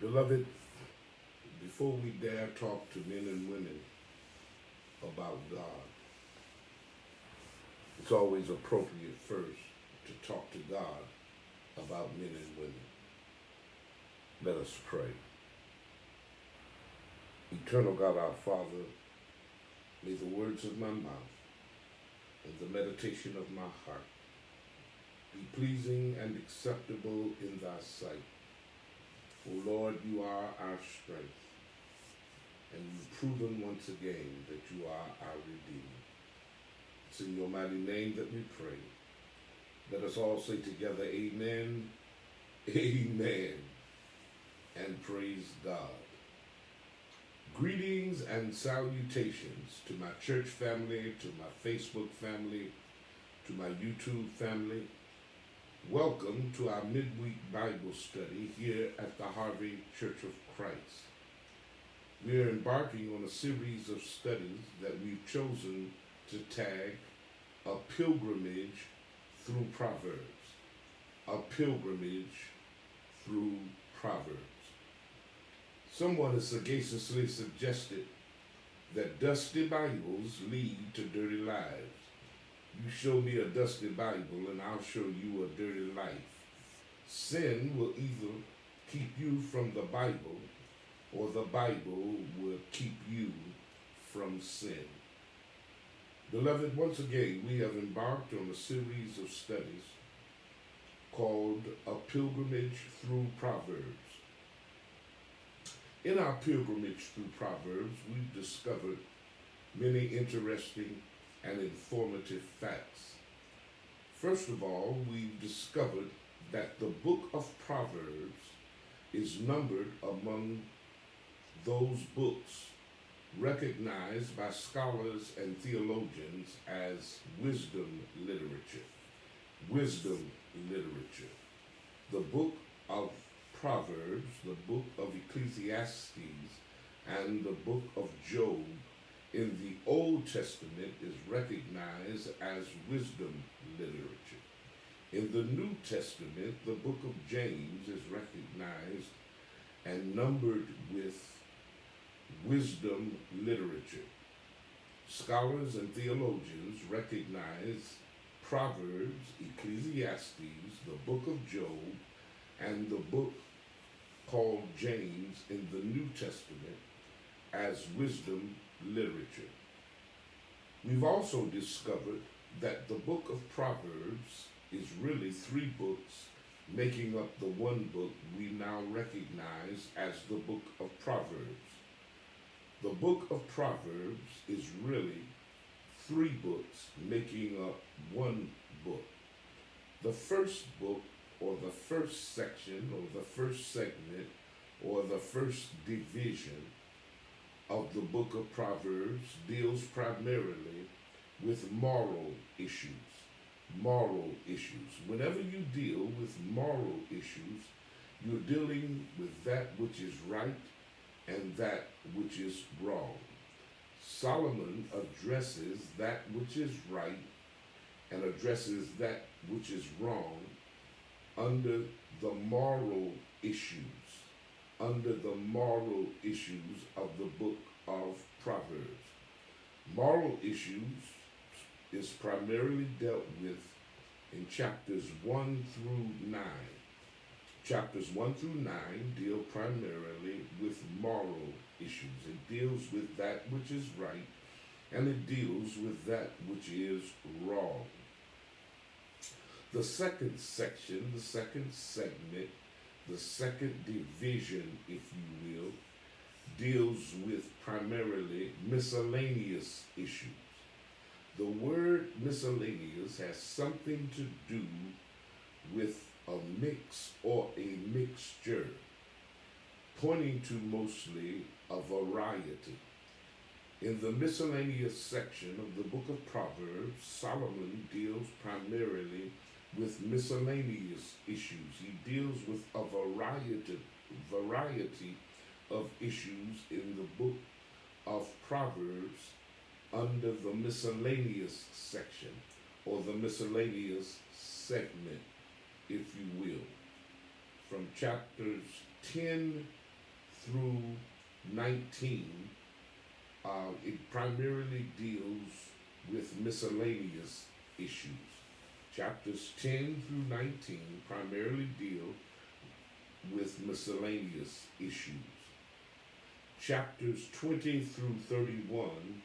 Beloved, before we dare talk to men and women about God, it's always appropriate first to talk to God about men and women. Let us pray. Eternal God, our Father, may the words of my mouth and the meditation of my heart be pleasing and acceptable in thy sight. O Lord, you are our strength, and you've proven once again that you are our Redeemer. It's in your mighty name that we pray. Let us all say together, amen, amen, and praise God. Greetings and salutations to my church family, to my Facebook family, to my YouTube family. Welcome to our midweek Bible study here at the Harvey Church of Christ. We are embarking on a series of studies that we've chosen to tag A Pilgrimage Through Proverbs. A Pilgrimage Through Proverbs. Someone has sagaciously suggested that dusty Bibles lead to dirty lives. You show me a dusty Bible and I'll show you a dirty life. Sin will either keep you from the Bible or the Bible will keep you from sin. Beloved, once again, we have embarked on a series of studies called A Pilgrimage Through Proverbs. In our pilgrimage through Proverbs, we've discovered many interesting and informative facts. First of all, we've discovered that the book of Proverbs is numbered among those books recognized by scholars and theologians as wisdom literature. Wisdom literature. The book of Proverbs, the book of Ecclesiastes, and the book of Job in the Old Testament is recognized as wisdom literature. In the New Testament, the book of James is recognized and numbered with wisdom literature. Scholars and theologians recognize Proverbs, Ecclesiastes, the book of Job, and the book called James in the New Testament as wisdom literature. We've also discovered that the book of Proverbs is really three books making up the one book we now recognize as the book of Proverbs. The book of Proverbs is really three books making up one book. The first book, or the first section, or the first segment, or the first division of the book of Proverbs deals primarily with moral issues. Moral issues. Whenever you deal with moral issues, you're dealing with that which is right and that which is wrong. Solomon addresses that which is right and addresses that which is wrong under the moral issues, under the moral issues of the book of Proverbs. Moral issues is primarily dealt with in chapters 1 through 9. Chapters 1 through 9 deal primarily with moral issues. It deals with that which is right and it deals with that which is wrong. The second section, the second segment, the second division, if you will, deals with primarily miscellaneous issues. The word miscellaneous has something to do with a mix or a mixture, pointing to mostly a variety. In the miscellaneous section of the book of Proverbs, Solomon deals primarily with miscellaneous issues. He deals with a variety of issues in the book of Proverbs under the miscellaneous section or the miscellaneous segment, if you will. From chapters 10 through 19, it primarily deals with miscellaneous issues. Chapters 10 through 19 primarily deal with miscellaneous issues. Chapters 20 through 31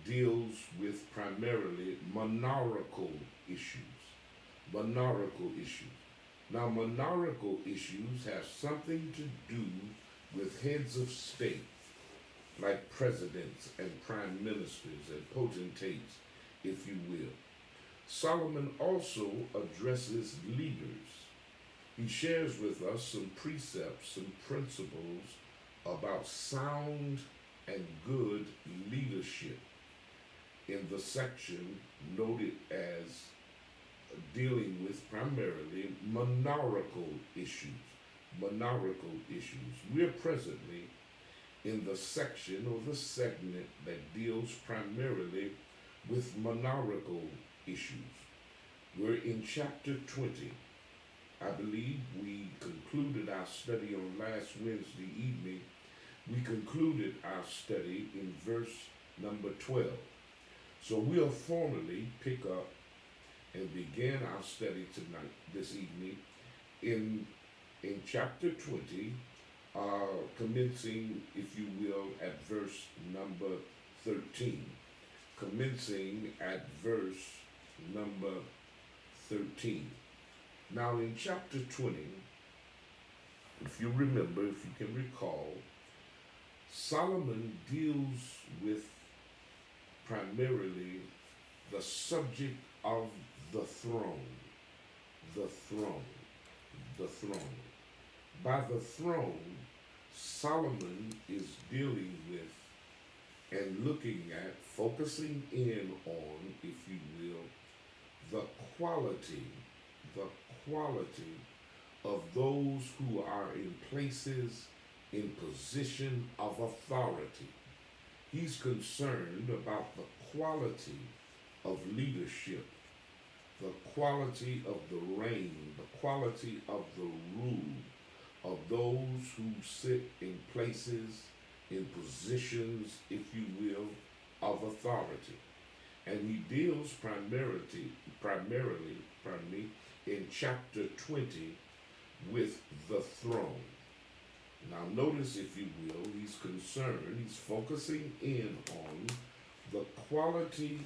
deals with primarily monarchical issues. Monarchical issues. Now, monarchical issues have something to do with heads of state, like presidents and prime ministers and potentates, if you will. Solomon also addresses leaders. He shares with us some precepts, some principles about sound and good leadership in the section noted as dealing with primarily monarchical issues. Monarchical issues. We're presently in the section or the segment that deals primarily with monarchical issues. We're in chapter 20. I believe we concluded our study on last Wednesday evening. We concluded our study in verse number 12. So we'll formally pick up and begin our study tonight, this evening, in chapter 20, commencing, if you will, at verse number 13. Commencing at verse number 13. Now in chapter 20, if you remember, if you can recall, Solomon deals with primarily the subject of the throne. The throne. The throne. By the throne, Solomon is dealing with and looking at, focusing in on, if you will, the quality of those who are in places, in position of authority. He's concerned about the quality of leadership, the quality of the reign, the quality of the rule of those who sit in places, in positions, if you will, of authority. And he deals primarily, in chapter 20 with the throne. Now notice, if you will, he's concerned, he's focusing in on the quality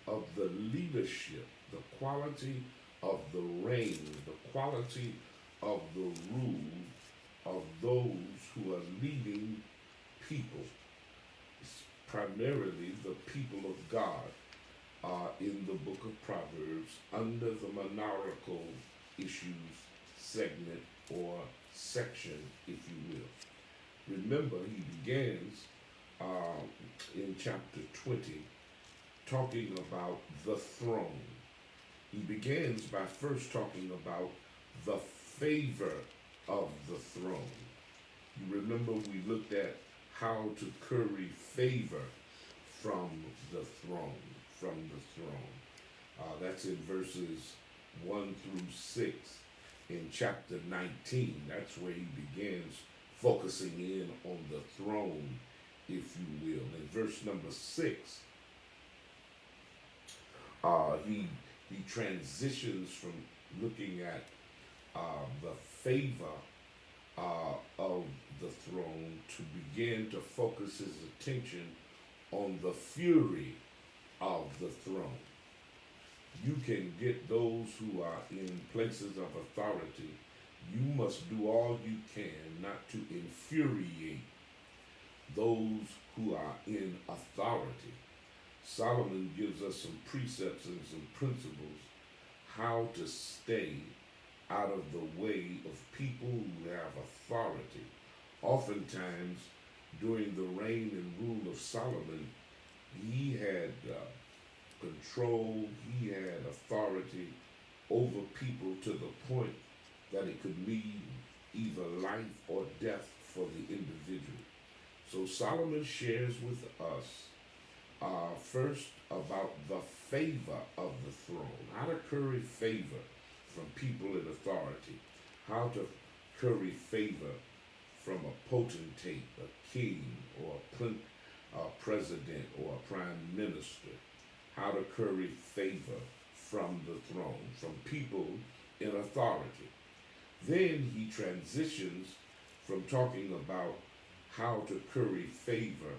of the leadership, the quality of the reign, the quality of the rule of those who are leading people. It's primarily the people of God in the book of Proverbs under the monarchical issues segment or section, if you will. Remember, he begins in chapter 20 talking about the throne. He begins by first talking about the favor of the throne. You remember we looked at how to curry favor from the throne, that's in verses 1 through 6 in chapter 19. That's where he begins focusing in on the throne, if you will. In verse number 6, he transitions from looking at the favor of the throne to begin to focus his attention on the fury of the throne. You can get those who are in places of authority. You must do all you can not to infuriate those who are in authority. Solomon gives us some precepts and some principles how to stay out of the way of people who have authority. Oftentimes, during the reign and rule of Solomon, he had control, he had authority over people to the point that it could mean either life or death for the individual. So Solomon shares with us first about the favor of the throne, how to curry favor from people in authority, how to curry favor from a potentate, a king, or a president, or a prime minister, how to curry favor from the throne, from people in authority. Then he transitions from talking about how to curry favor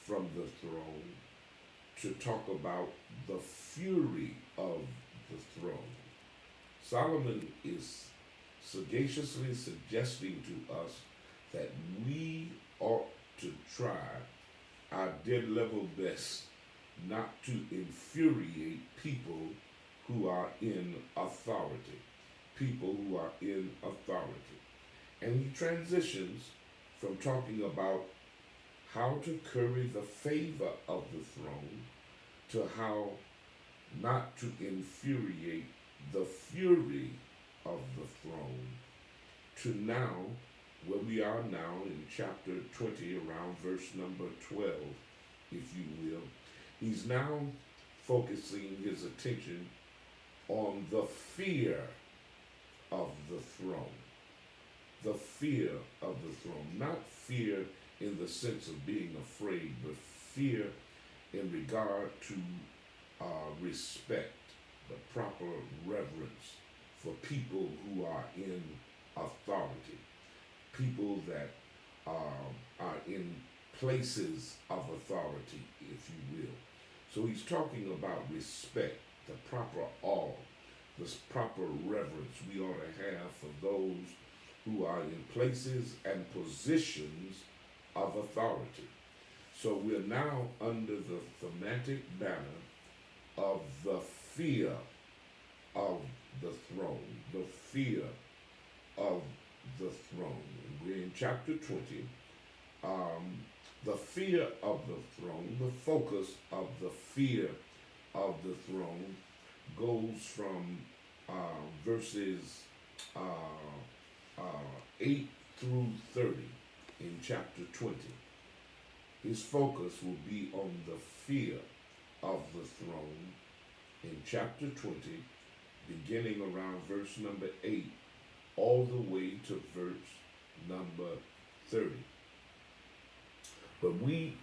from the throne to talk about the fury of the throne. Solomon is sagaciously suggesting to us that we ought to try our dead level best not to infuriate people who are in authority. People who are in authority. And he transitions from talking about how to curry the favor of the throne to how not to infuriate the fury of the throne, to now, where we are now in chapter 20, around verse number 12, if you will. He's now focusing his attention on the fear of the throne. The fear of the throne. Not fear in the sense of being afraid, but fear in regard to respect, the proper reverence for people who are in authority, people that are in places of authority, if you will. So he's talking about respect, the proper awe, this proper reverence we ought to have for those who are in places and positions of authority. So we're now under the thematic banner of the fear of the throne, the fear of the throne. We're in chapter 20. The fear of the throne, the focus of the fear of the throne goes from verses 8 through 30 in chapter 20. His focus will be on the fear of the throne in chapter 20, beginning around verse number 8, all the way to verse number 30. But we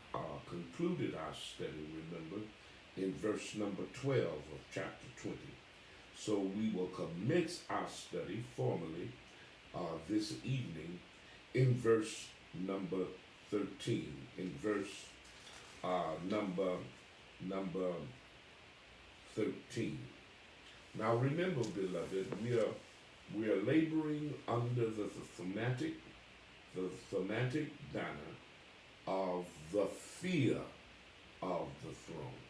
concluded our study, remember, in verse number 12 of chapter 20. So we will commence our study formally this evening in verse number 13, in verse number 13. Now remember, beloved, we are laboring under the thematic banner of the fear of the throne.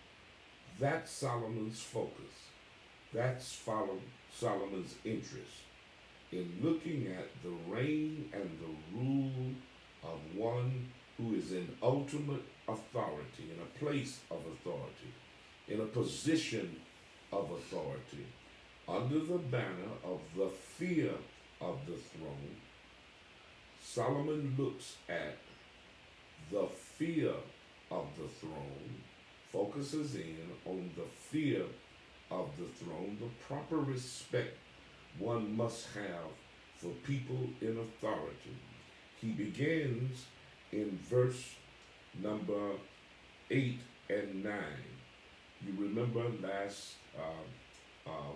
That's Solomon's focus. That's Solomon's interest in looking at the reign and the rule of one who is in ultimate authority, in a place of authority, in a position of authority, under the banner of the fear of the throne. Solomon looks at the fear of the throne, focuses in on the fear of the throne, the proper respect one must have for people in authority. He begins in verse number 8 and 9. You remember last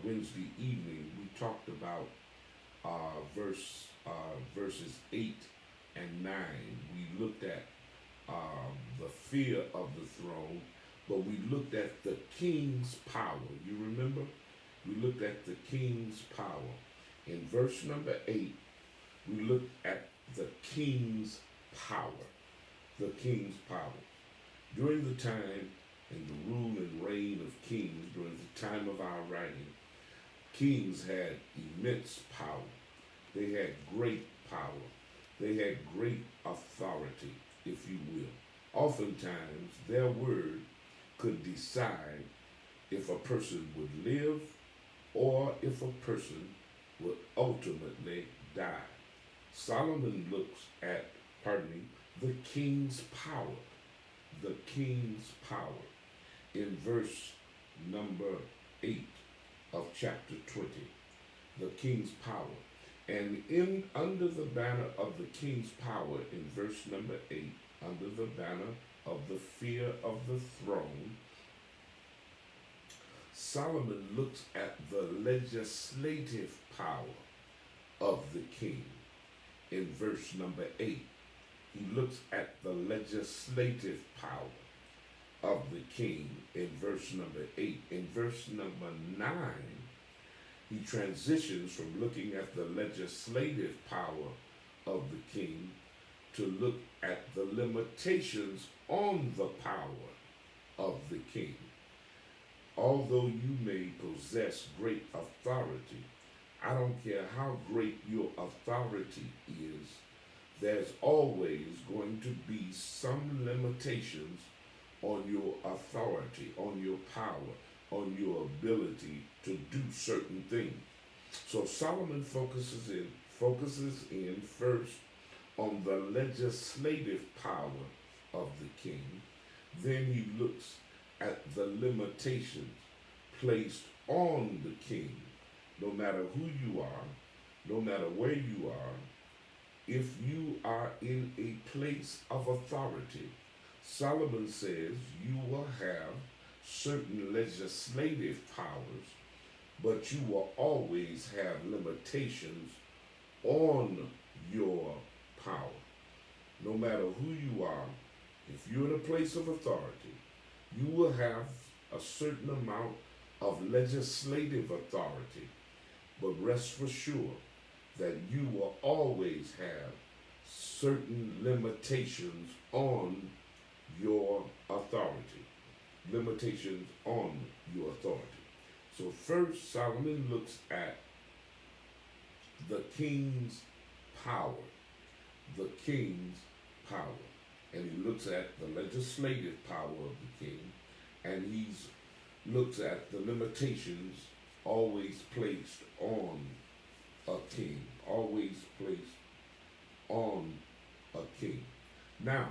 Wednesday evening we talked about verses 8 and 9. We looked at the fear of the throne, but we looked at the king's power. You remember? We looked at the king's power. In verse number 8, we looked at the king's power. The king's power. During the time in the rule and reign of kings, during the time of our writing, kings had immense power. They had great power. They had great authority, if you will. Oftentimes, their word could decide if a person would live or if a person would ultimately die. Solomon looks at, the king's power. The king's power. In verse number 8 of chapter 20. The king's power. And in under the banner of the king's power, in verse number 8, under the banner of the fear of the throne, Solomon looks at the legislative power of the king. In verse number 8, he looks at the legislative power of the king in verse number 8. In verse number 9, he transitions from looking at the legislative power of the king to look at the limitations on the power of the king. Although you may possess great authority, I don't care how great your authority is, there's always going to be some limitations on your authority, on your power, on your ability to do certain things. So Solomon focuses in first on the legislative power of the king. Then he looks at the limitations placed on the king. No matter who you are, no matter where you are, if you are in a place of authority, Solomon says you will have certain legislative powers, but you will always have limitations on your power. No matter who you are, if you're in a place of authority, you will have a certain amount of legislative authority, but rest for sure that you will always have certain limitations on your authority. Limitations on your authority. So first, Solomon looks at the king's power. The king's power. And he looks at the legislative power of the king, and he looks at the limitations always placed on a king, always placed on a king. Now,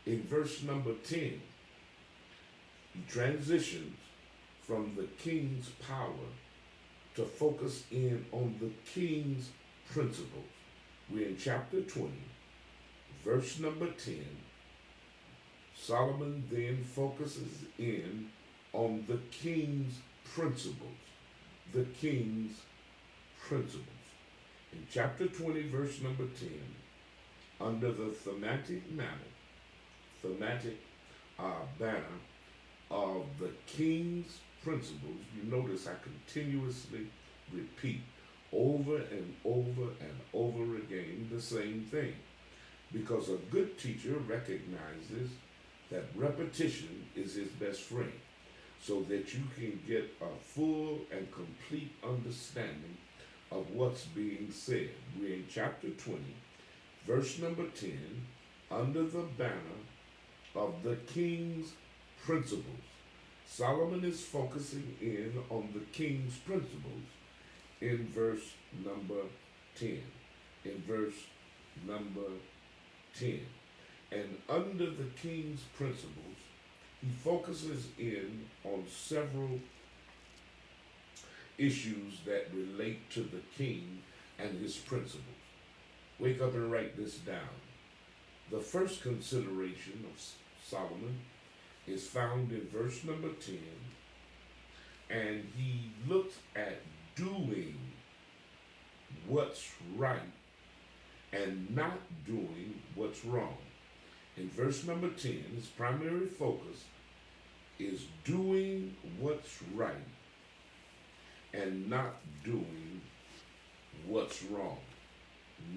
in verse number 10, he transitions from the king's power to focus in on the king's principles. We're in chapter 20, verse number 10. Solomon then focuses in on the king's principles. The king's principles. In chapter 20, verse number 10, under the thematic banner of the king's principles, you notice I continuously repeat over and over and over again the same thing, because a good teacher recognizes that repetition is his best friend, so that you can get a full and complete understanding of what's being said. We're in chapter 20, verse number 10, under the banner of the king's principles. Solomon is focusing in on the king's principles in verse number 10. In verse number 10. And under the king's principles, he focuses in on several issues that relate to the king and his principles. Wake up and write this down. The first consideration of Solomon is found in verse number 10, and he looks at doing what's right and not doing what's wrong. In verse number 10, his primary focus is doing what's right and not doing what's wrong.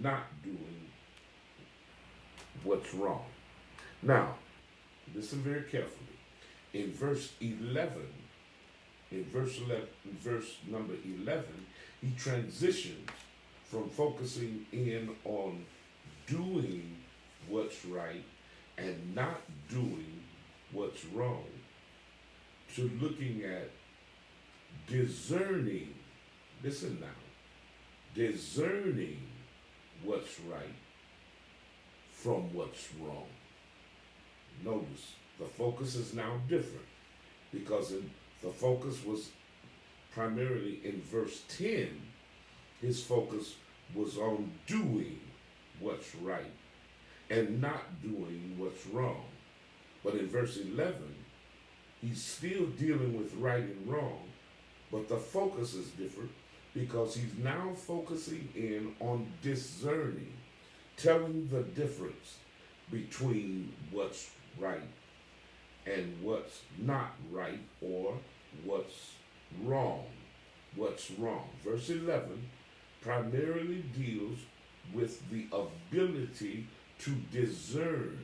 Not doing what's wrong. Now, listen very carefully. In verse number 11, he transitions from focusing in on doing what's right and not doing what's wrong to looking at discerning, listen now, discerning what's right from what's wrong. Notice the focus is now different, because the focus was primarily in verse 10. His focus was on doing what's right and not doing what's wrong. But in verse 11, he's still dealing with right and wrong, but the focus is different because he's now focusing in on discerning, telling the difference between what's right and what's not right, or what's wrong. What's wrong. Verse 11 primarily deals with the ability to discern,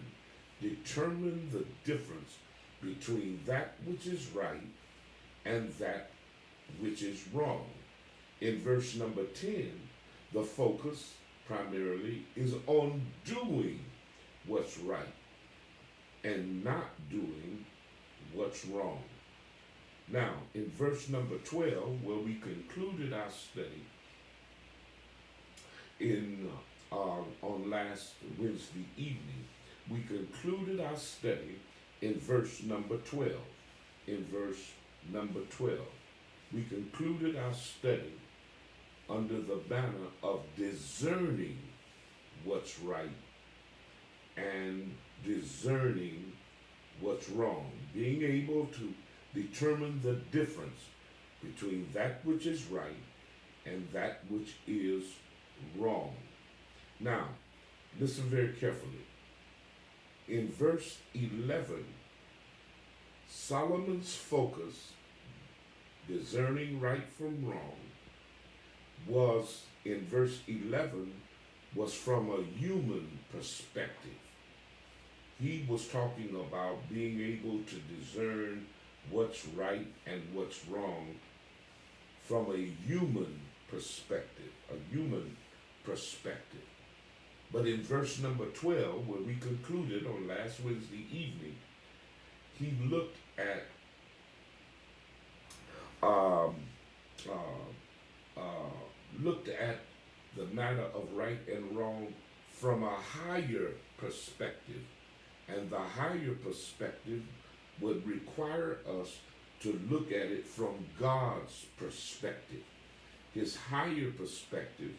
determine the difference between that which is right and that which is wrong. In verse number 10, the focus primarily is on doing what's right and not doing what's wrong. Now, in verse number 12, where we concluded our study on last Wednesday evening, we concluded our study in verse number 12. In verse number 12, we concluded our study under the banner of discerning what's right and discerning what's wrong, being able to determine the difference between that which is right and that which is wrong. Now, listen very carefully. In verse 11, Solomon's focus, discerning right from wrong, was in verse 11 was from a human perspective. He was talking about being able to discern what's right and what's wrong from a human perspective, But in verse number 12, where we concluded on last Wednesday evening, he looked at the matter of right and wrong from a higher perspective. And the higher perspective would require us to look at it from God's perspective. His higher perspective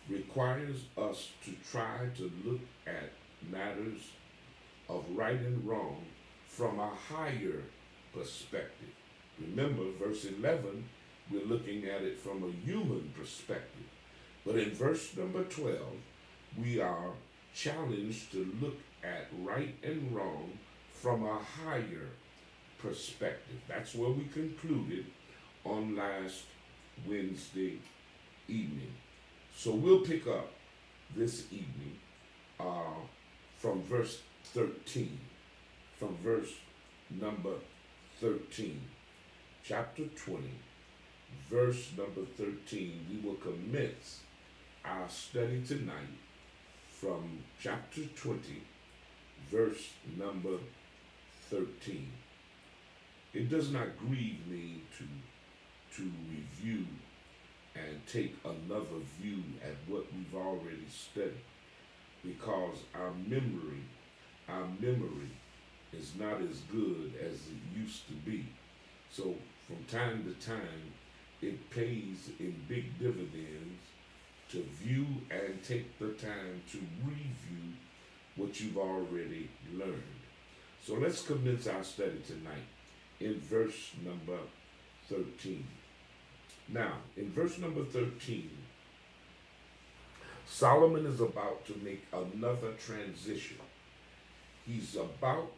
requires us to try to look at matters of right and wrong from a higher perspective. Remember, verse 11, we're looking at it from a human perspective. But in verse number 12, we are challenged to look at right and wrong from a higher perspective. That's where we concluded on last Wednesday evening. So we'll pick up this evening from verse 13, from verse number 13, chapter 20, verse number 13. We will commence our study tonight from chapter 20, verse number 13. It does not grieve me to review and take another view at what we've already studied, because our memory is not as good as it used to be. So from time to time, it pays in big dividends to view and take the time to review what you've already learned. So let's commence our study tonight in verse number 13. Now, in verse number 13, Solomon is about to make another transition. He's about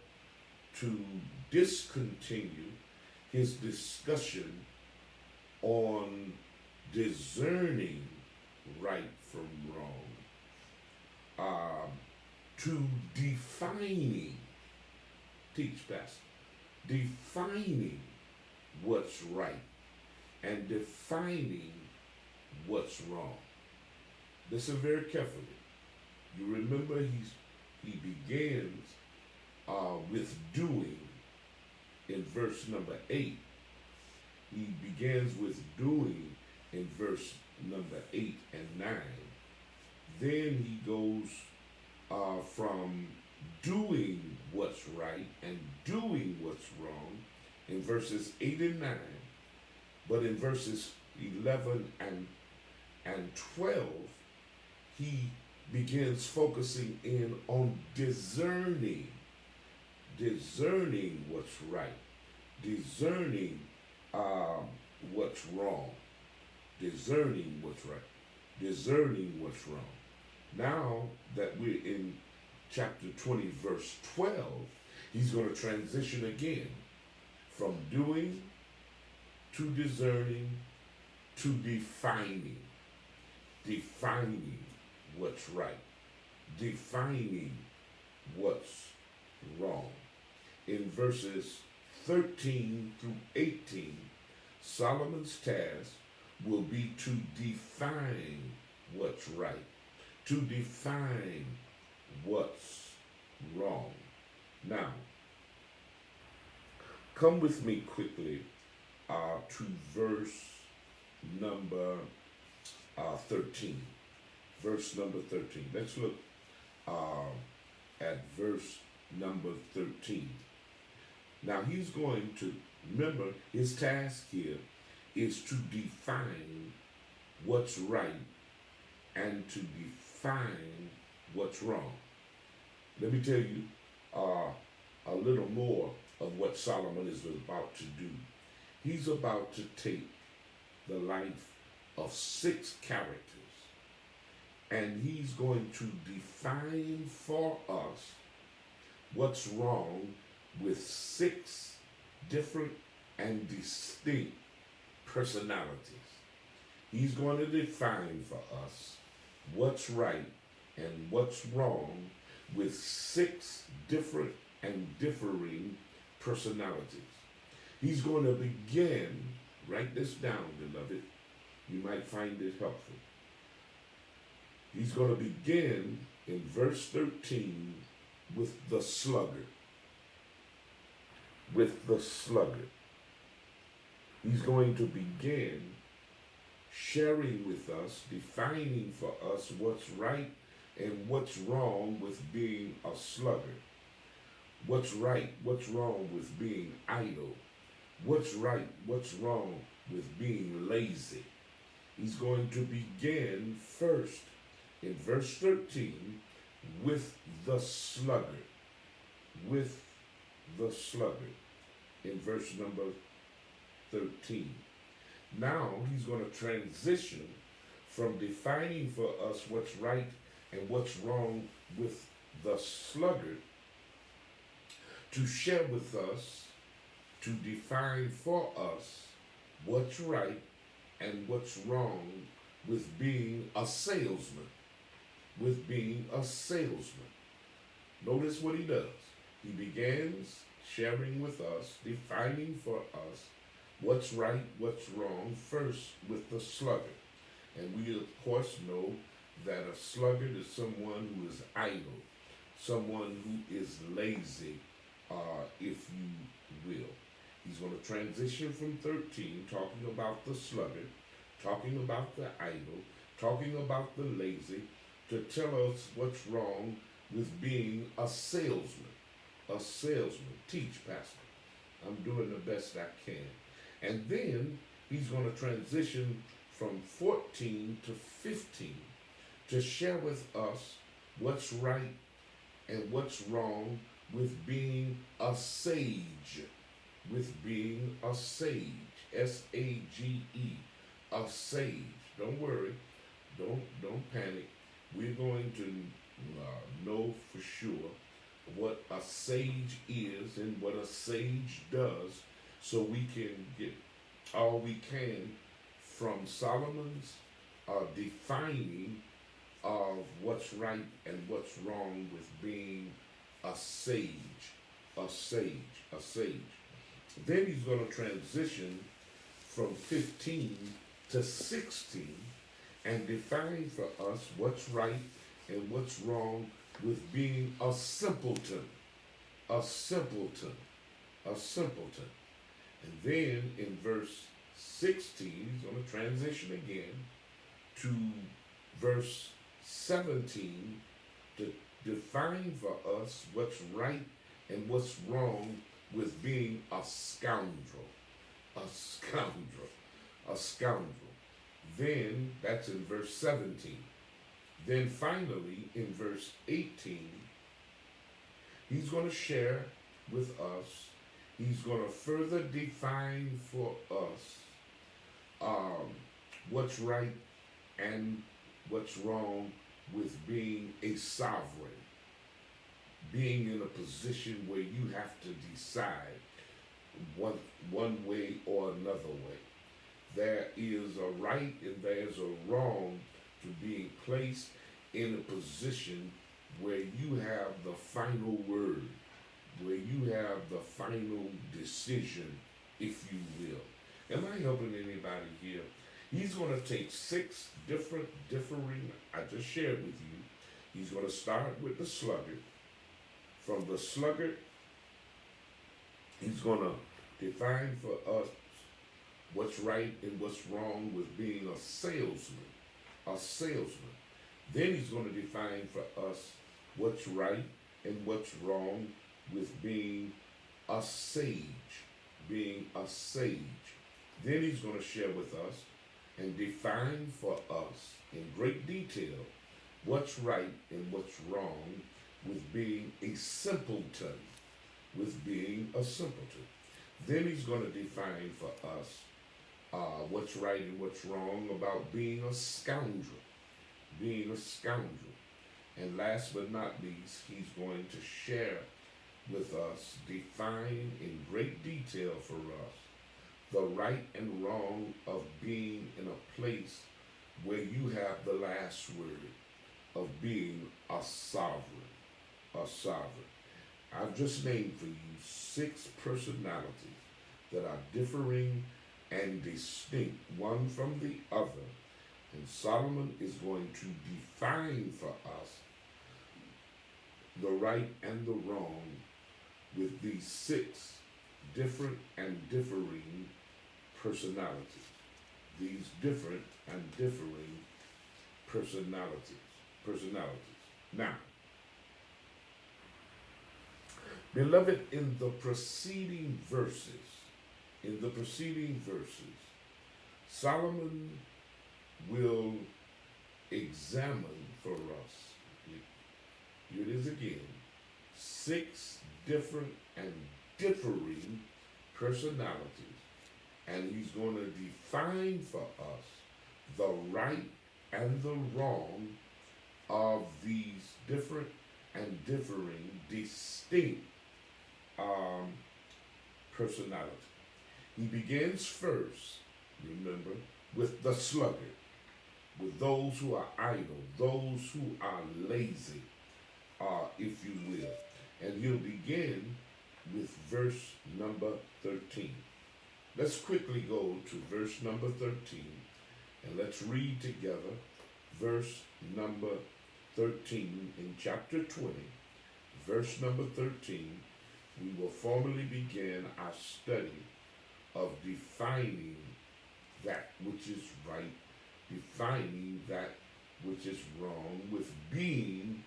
to discontinue his discussion on discerning right from wrong, to defining, defining what's right and defining what's wrong. Listen very carefully. You remember he begins with doing in verse number 8. He begins with doing in verse number 8 and 9. Then he goes from doing what's right and doing what's wrong in verses 8 and 9. But in verses 11 and 12, he begins focusing in on discerning what's right, discerning what's wrong, discerning what's right, discerning what's wrong. Now that we're in chapter 20, verse 12, he's going to transition again from doing to discerning to defining what's right, defining what's wrong. In verses 13 through 18, Solomon's task will be to define what's right, to define what's wrong. Now, come with me quickly to verse number 13. Verse number 13. Let's look at verse number 13. Now he's going to, remember, his task here is to define what's right and to define what's wrong. Let me tell you a little more of what Solomon is about to do. He's about to take the life of 6 characters, and he's going to define for us what's wrong with 6 different and distinct personalities. He's going to define for us what's right and what's wrong with 6 different and differing personalities. He's going to begin, write this down, beloved. You might find it helpful. He's going to begin in verse 13 with the sluggard. With the sluggard. He's going to begin sharing with us, defining for us what's right and what's wrong with being a sluggard. What's right, what's wrong with being idle. What's right, what's wrong with being lazy. He's going to begin first in verse 13 with the sluggard. With the sluggard in verse number 13. Now he's going to transition from defining for us what's right and what's wrong with the sluggard to share with us, to define for us what's right and what's wrong with being a salesman. With being a salesman. Notice what he does. He begins sharing with us, defining for us what's right, what's wrong, first with the sluggard. And we, of course, know that a sluggard is someone who is idle, someone who is lazy, if you will. He's going to transition from 13, talking about the sluggard, talking about the idle, talking about the lazy, to tell us what's wrong with being a salesman. A salesman. Teach, Pastor. I'm doing the best I can. And then he's going to transition from 14 to 15 to share with us what's right and what's wrong with being a sage. With being a sage. S-A-G-E. A sage. Don't worry. Don't panic. We're going to know for sure what a sage is and what a sage does, so we can get all we can from Solomon's defining of what's right and what's wrong with being a sage, a sage, a sage. Then he's going to transition from 15 to 16 and define for us what's right and what's wrong with being a simpleton, a simpleton, a simpleton. And then in verse 16, he's going to transition again to verse 17 to define for us what's right and what's wrong with being a scoundrel, a scoundrel, a scoundrel. Then, that's in verse 17. Then finally, in verse 18, he's going to share with us, he's going to further define for us what's right and what's wrong with being a sovereign, being in a position where you have to decide one way or another way. There is a right and there's a wrong to being placed in a position where you have the final word, where you have the final decision, if you will. Am I helping anybody here? He's going to take 6 differing, I just shared with you. He's going to start with the sluggard. From the sluggard, he's going to define for us what's right and what's wrong with being a salesman. A salesman. Then he's going to define for us what's right and what's wrong with being a sage. Being a sage. Then he's going to share with us and define for us in great detail what's right and what's wrong with being a simpleton. With being a simpleton. Then he's going to define for us what's right and what's wrong about being a scoundrel. Being a scoundrel. And last but not least, he's going to share with us, define in great detail for us, the right and wrong of being in a place where you have the last word, of being a sovereign. A sovereign. I've just named for you 6 personalities that are differing and distinct one from the other. And Solomon is going to define for us the right and the wrong with these 6 different and differing personalities. These different and differing personalities. Now, beloved, in the preceding verses, Solomon will examine for us, here it is again, 6 different and differing personalities, and he's going to define for us the right and the wrong of these different and differing, distinct personality. He begins first, remember, with the sluggard, with those who are idle, those who are lazy, if you will. And he'll begin with verse number 13. Let's quickly go to verse number 13, and let's read together verse number 13 in chapter 20. Verse number 13, we will formally begin our study of defining that which is right, defining that which is wrong, with being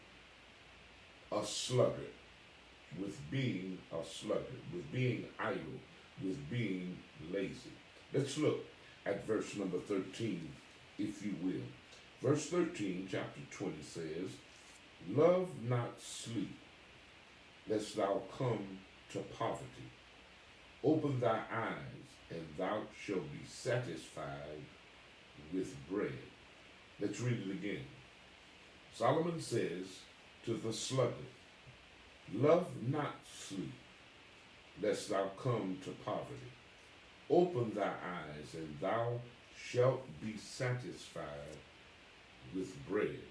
a sluggard, with being idle, with being lazy. Let's look at verse number 13, if you will. Verse 13, chapter 20 says, "Love not sleep, lest thou come to poverty. Open thy eyes, and thou shalt be satisfied with bread." Let's read it again. Solomon says to the sluggard, "Love not sleep, lest thou come to poverty. Open thy eyes, and thou shalt be satisfied with bread."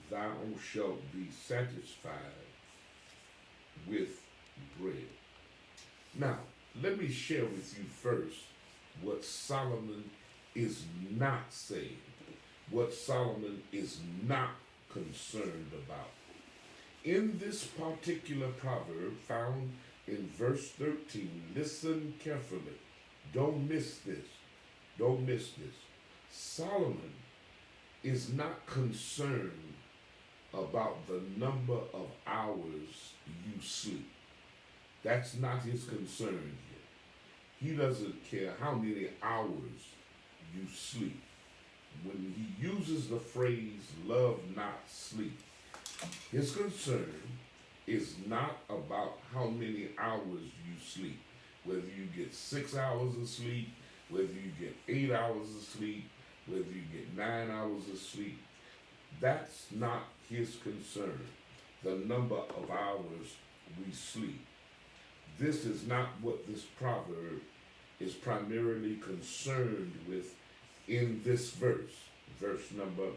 Thou shalt be satisfied with bread. Now, let me share with you first what Solomon is not saying, what Solomon is not concerned about. In this particular proverb found in verse 13, listen carefully. Don't miss this. Don't miss this. Solomon is not concerned about the number of hours you sleep. That's not his concern here. He doesn't care how many hours you sleep. when he uses the phrase love not sleep, his concern is not about how many hours you sleep, whether you get 6 hours of sleep, whether you get 8 hours of sleep, whether you get 9 hours of sleep. That's not his concern, the number of hours we sleep. This is not what this proverb is primarily concerned with in this verse number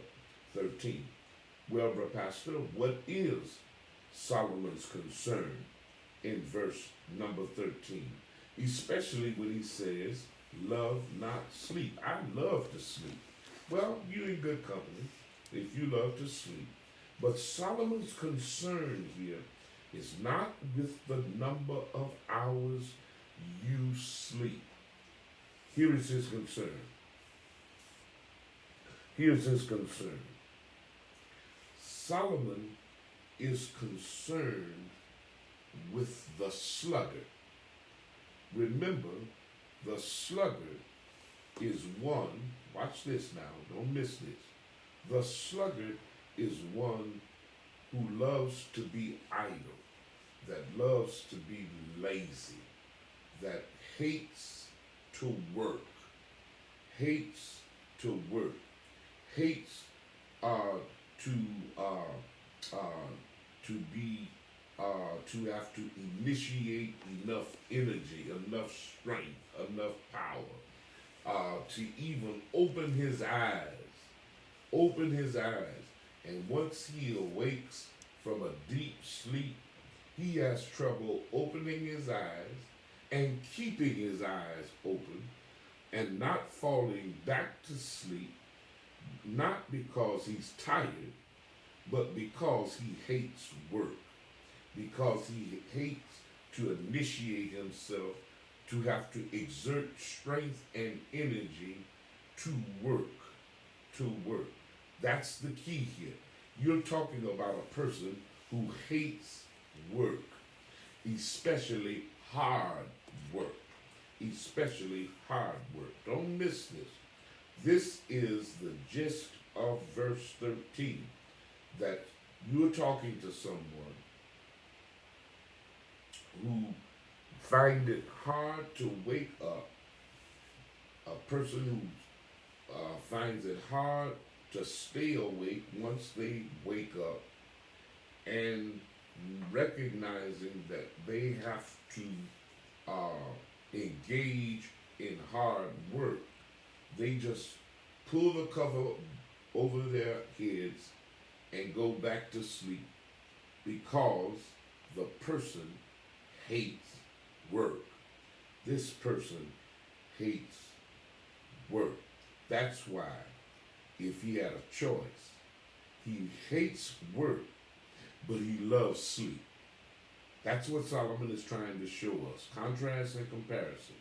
13. Well, Brother Pastor, what is Solomon's concern in verse number 13? Especially when he says, love not sleep. I love to sleep. Well, you're in good company if you love to sleep. But Solomon's concern here is not with the number of hours you sleep. Here is his concern. Here's his concern. Solomon is concerned with the sluggard. Remember, the sluggard is one, watch this now, don't miss this. The sluggard is one who loves to be idle, that loves to be lazy, that hates to work, hates to work, hates to have to initiate enough energy, enough strength, enough power, to even open his eyes. And once he awakes from a deep sleep, he has trouble opening his eyes and keeping his eyes open and not falling back to sleep, not because he's tired, but because he hates work, because he hates to initiate himself, to have to exert strength and energy to work. That's the key here. You're talking about a person who hates work, especially hard work. Don't miss this. This is the gist of verse 13, that you're talking to someone who find it hard to wake up, a person who finds it hard to stay awake once they wake up, and recognizing that they have to engage in hard work, they just pull the cover over their heads and go back to sleep because the person hates work. This person hates work. That's why, if he had a choice, he hates work, but he loves sleep. That's what Solomon is trying to show us. Contrast and comparison.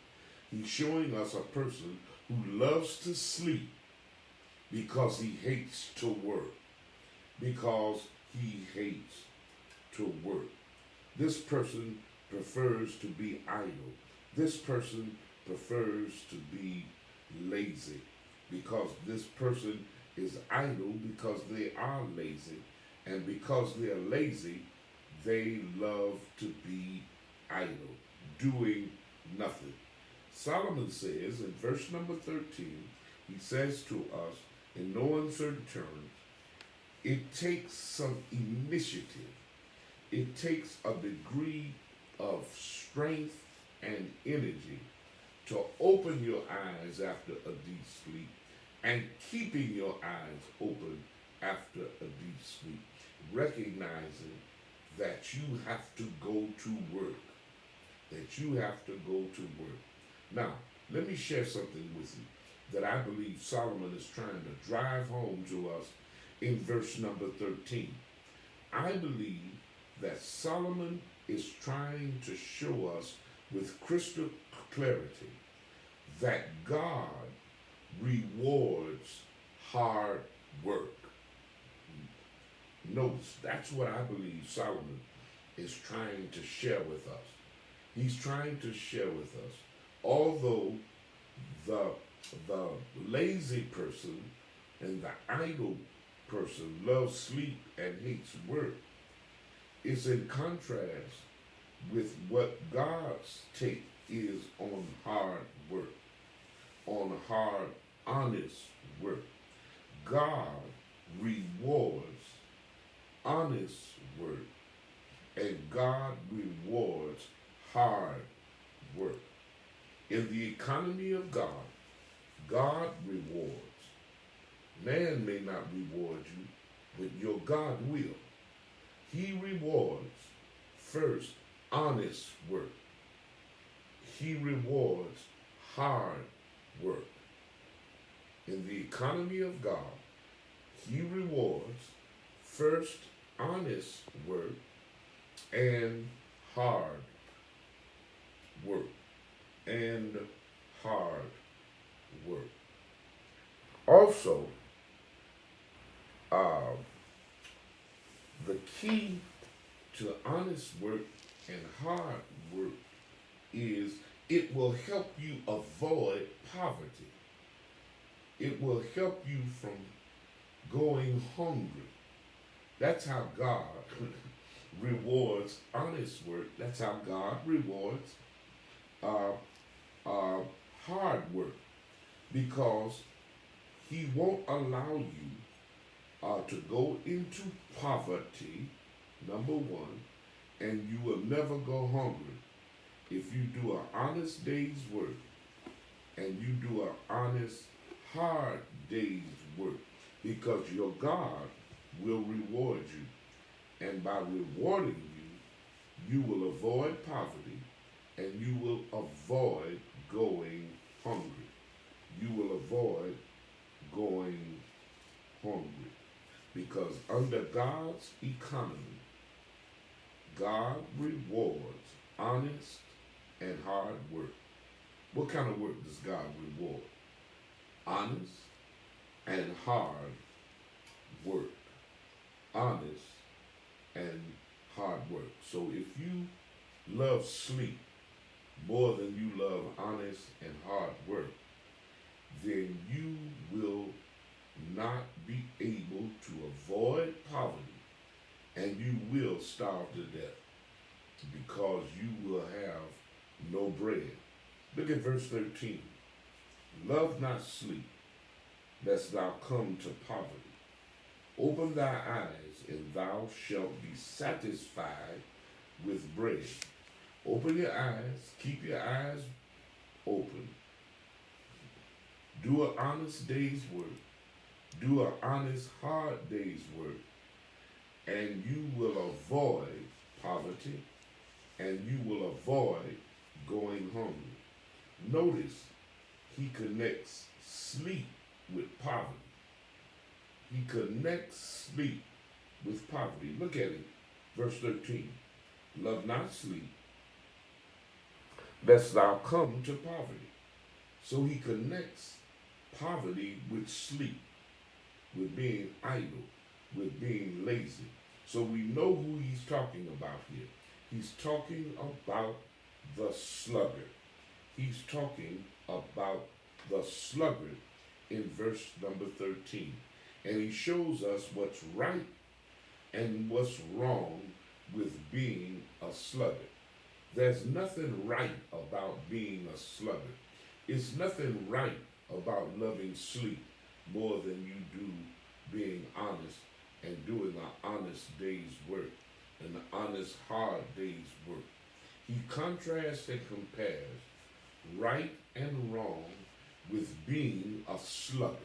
He's showing us a person who loves to sleep because he hates to work. Because he hates to work. This person prefers to be idle. This person prefers to be lazy, because this person is idle because they are lazy, and because they're lazy, they love to be idle, doing nothing. Solomon says in verse number 13, he says to us in no uncertain terms, it takes some initiative. It takes a degree of strength and energy to open your eyes after a deep sleep, and keeping your eyes open after a deep sleep, recognizing that you have to go to work, Now, let me share something with you that I believe Solomon is trying to drive home to us in verse number 13. I believe that Solomon is trying to show us with crystal clarity that God rewards hard work. Notice, that's what I believe Solomon is trying to share with us. He's trying to share with us, although the lazy person and the idle person loves sleep and hates work. It's in contrast with what God's take is on hard work, on hard, honest work. God rewards honest work, and God rewards hard work. In the economy of God, God rewards. Man may not reward you, but your God will. He rewards first honest work. He rewards hard work. In the economy of God, He rewards first honest work and hard work. And hard work. Also, the key to honest work and hard work is it will help you avoid poverty. It will help you from going hungry. That's how God rewards honest work. That's how God rewards uh, hard work, because He won't allow you to go into poverty, number one, and you will never go hungry if you do an honest day's work and you do an honest, hard day's work, because your God will reward you. And by rewarding you, you will avoid poverty and you will avoid going hungry. You will avoid going hungry. Because under God's economy, God rewards honest and hard work. What kind of work does God reward? Honest and hard work. Honest and hard work. So if you love sleep more than you love honest and hard work, then you will not be able to avoid poverty, and you will starve to death because you will have no bread. Look at verse 13. Love not sleep, lest thou come to poverty. Open thy eyes, and thou shalt be satisfied with bread. Open your eyes, keep your eyes open. Do an honest day's work. Do an honest, hard day's work, and you will avoid poverty, and you will avoid going hungry. Notice he connects sleep with poverty. He connects sleep with poverty. Look at it, verse 13. Love not sleep, lest thou come to poverty. So he connects poverty with sleep, with being idle, with being lazy. So we know who he's talking about here. He's talking about the sluggard. He's talking about the sluggard in verse number 13. And he shows us what's right and what's wrong with being a sluggard. There's nothing right about being a sluggard. It's nothing right about loving sleep more than you do being honest and doing an honest day's work and an honest hard day's work. He contrasts and compares right and wrong with being a sluggard,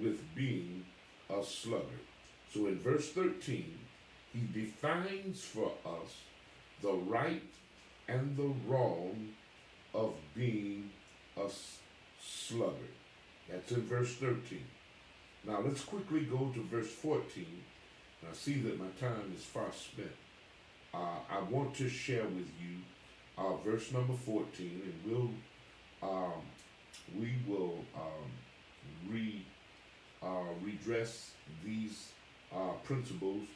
with being a sluggard. So in verse 13, he defines for us the right and the wrong of being a sluggard. That's in verse 13. Now let's quickly go to verse 14. I see that my time is far spent. I want to share with you verse number 14, and we will redress these principles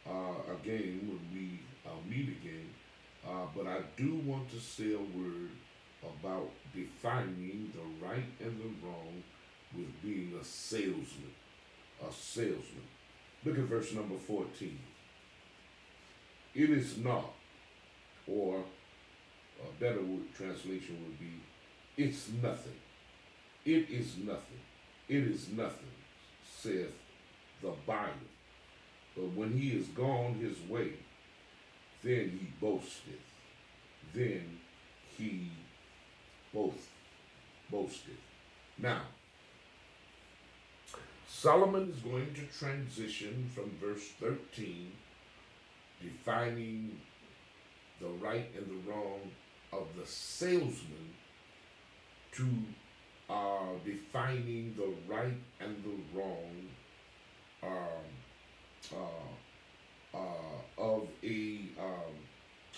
again when we meet again. But I do want to say a word about defining the right and the wrong with being a salesman. a salesman. Look at verse number 14. It is not, or a better translation would be, it's nothing. It is nothing. It is nothing, saith the buyer. But when he is gone his way, then he boasteth. Then he boasteth. Now, Solomon is going to transition from verse 13, defining the right and the wrong of the salesman, to defining the right and the wrong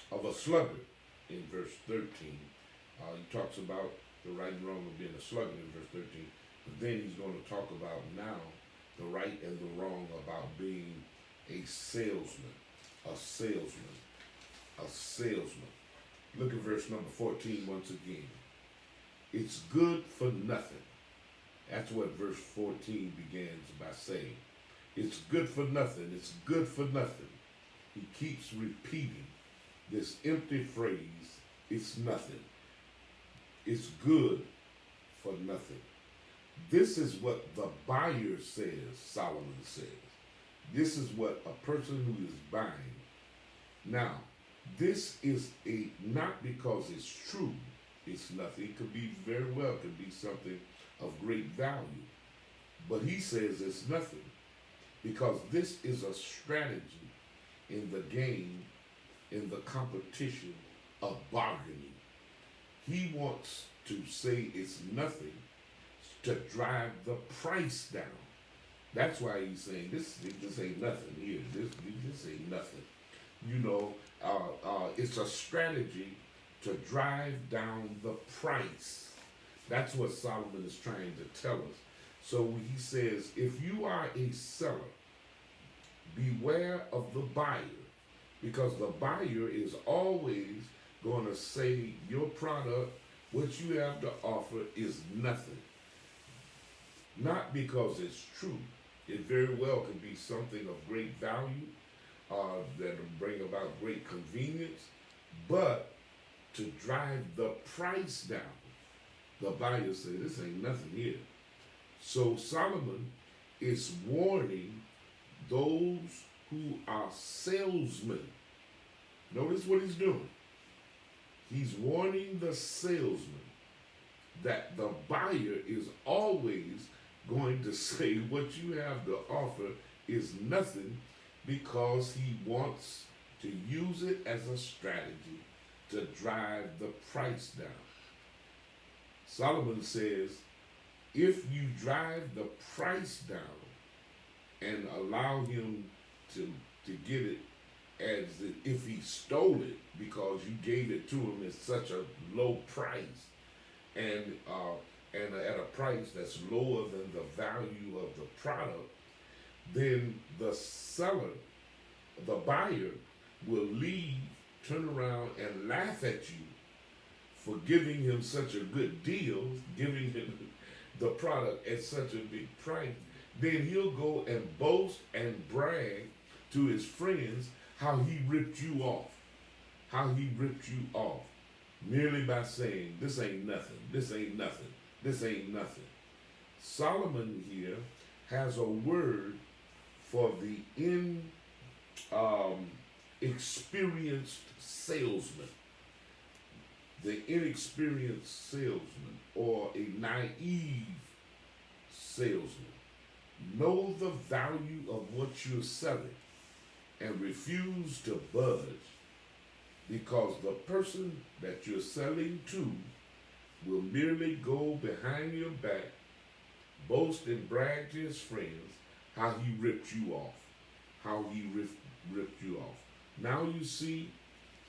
of a sluggard in verse 13. He talks about the right and wrong of being a sluggard in verse 13, but then he's going to talk about now the right and the wrong about being a salesman, a salesman, a salesman. Look at verse number 14 once again. It's good for nothing. That's what verse 14 begins by saying. It's good for nothing. It's good for nothing. He keeps repeating this empty phrase, it's nothing. It's good for nothing. This is what the buyer says, Solomon says. This is what a person who is buying. Now, this is not because it's true, it's nothing. It could be very well, could be something of great value. But he says it's nothing because this is a strategy in the game, in the competition of bargaining. He wants to say it's nothing to drive the price down. That's why he's saying this ain't nothing here. This ain't nothing. You know, it's a strategy to drive down the price. That's what Solomon is trying to tell us. So he says, if you are a seller, beware of the buyer, because the buyer is always going to say your product, what you have to offer is nothing. Not because it's true. It very well could be something of great value that will bring about great convenience, but to drive the price down, the buyer says, this ain't nothing here. So Solomon is warning those who are salesmen. Notice what he's doing. He's warning the salesman that the buyer is always going to say what you have to offer is nothing, because he wants to use it as a strategy to drive the price down. Solomon says, if you drive the price down and allow him to get it as if he stole it because you gave it to him at such a low price and at a price that's lower than the value of the product, then the seller, the buyer, will leave, turn around, and laugh at you for giving him such a good deal, giving him the product at such a big price. Then he'll go and boast and brag to his friends how he ripped you off, merely by saying, this ain't nothing, this ain't nothing, this ain't nothing. Solomon here has a word for the inexperienced salesman, the inexperienced salesman, or a naive salesman. Know the value of what you're selling and refuse to budge, because the person that you're selling to will merely go behind your back, boast and brag to his friends how he ripped you off, ripped you off. Now you see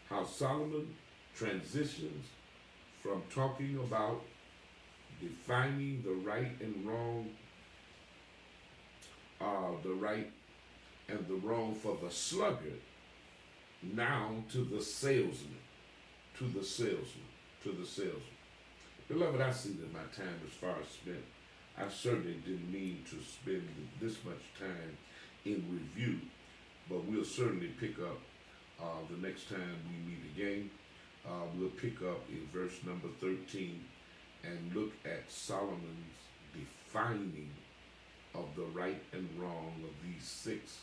how Solomon transitions from talking about defining the right and wrong, the right and the wrong for the sluggard, now to the salesman, to the salesman. Beloved, I see that my time is far spent. I certainly didn't mean to spend this much time in review, but we'll certainly pick up the next time we meet again. We'll pick up in verse number 13 and look at Solomon's defining of the right and wrong of these six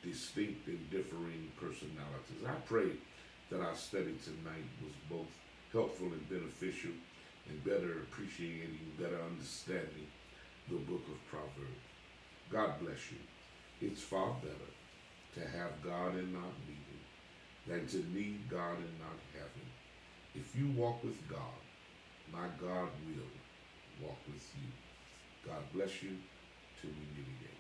distinct and differing personalities. I pray that our study tonight was both helpful and beneficial and better appreciating, better understanding the book of Proverbs. God bless you. It's far better to have God and not need him than to need God and not have him. If you walk with God, my God will walk with you. God bless you till we meet again.